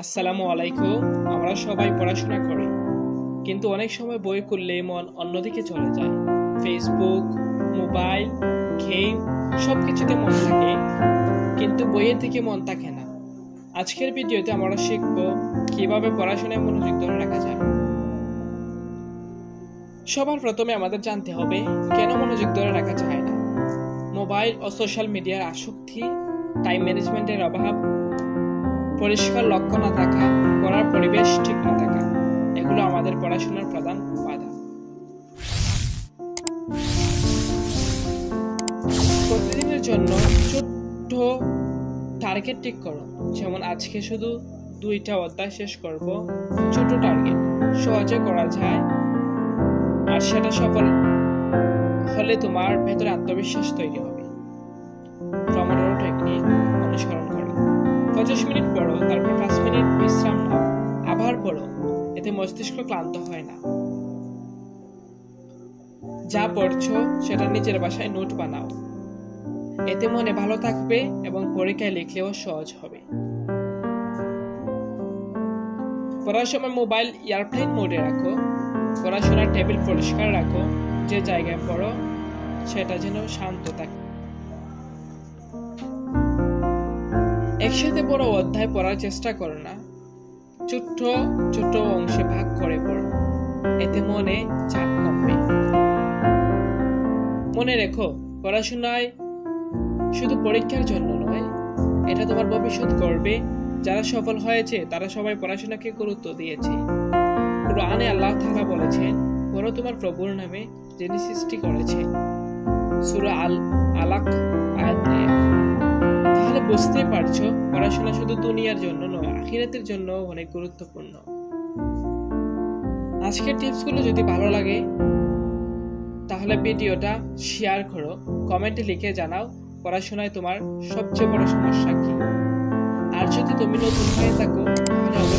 আসসালামু আলাইকুম। আমরা সবাই পড়াশোনা করি, কিন্তু অনেক সময় বই খুললে মন অন্যদিকে চলে যায়। ফেসবুক, মোবাইল, গেম সবকিছুতে মন থাকে, কিন্তু বইয়ের দিকে মন থাকে না। আজকের ভিডিওতে আমরা শিখব কিভাবে পড়াশোনায় মনোযোগ ধরে রাখা যায়। সবার প্রথমে আমাদের জানতে হবে কেন মনোযোগ ধরে রাখা যায় না। মোবাইল ও সোশ্যাল মিডিয়ার আসক্তি, টাইম ম্যানেজমেন্টের অভাব, পরিষ্কার লক্ষ্য না থাকা, পড়ার পরিবেশ ঠিক না থাকা, এগুলো আমাদের পড়াশোনার প্রধান বাধা। প্রতিদিনের জন্য ছোট্ট টার্গেট ঠিক করো, যেমন আজকে শুধু 2টা অধ্যায় শেষ করব। ছোট টার্গেট সহজে করা যায়, আর সেটা সফল হলে তোমার ভেতরে আত্মবিশ্বাস তৈরি হবে। পমোডোরো টেকনিক অনুসরণ করো। 50 মিনিট পড়ো, তারপর 5 মিনিট বিশ্রাম নাও, আবার পড়ো। এতে মস্তিষ্ক ক্লান্ত হয় না। যা পড়ছো সেটা নিজের ভাষায় নোট বানাও, এতে মনে ভালো থাকবে এবং পরীক্ষায় লিখলেও সহজ হবে। পড়ার সময় মোবাইল এয়ারপ্লেন মোডে রাখো। পড়াশোনার টেবিল পরিষ্কার রাখো, যে জায়গায় পড়ো সেটা যেন শান্ত থাকে। একসাথে বড় অধ্যায় পড়ার চেষ্টা করো না, ছোট্ট ছোট্ট অংশে ভাগ করে পড়ো, এতে মনে চাপ কমবে। মনে রেখো, পড়াশোনায় শুধু পরীক্ষার জন্য নয়, এটা তোমার ভবিষ্যৎ গড়বে। যারা সফল হয়েছে তারা সবাই পড়াশোনাকে গুরুত্ব দিয়েছে। কুরআনে আল্লাহ তাআলা বলেছেন, পড়ো তোমার প্রভুর নামে, যিনি সৃষ্টি করেছে। সূরা আল আলাক আয়াত 1। তাহলে বুঝতে পারছো, পড়াশোনা শুধু দুনিয়ার জন্য নয়, আখিরাতের জন্য অনেক গুরুত্বপূর্ণ। আজকের টিপসগুলো যদি ভালো লাগে তাহলে ভিডিওটা শেয়ার করো, কমেন্টে লিখে জানাও পড়াশোনায় তোমার সবচেয়ে বড় সমস্যা কি। আর যদি তুমি নতুন হয়ে থাকো তাহলে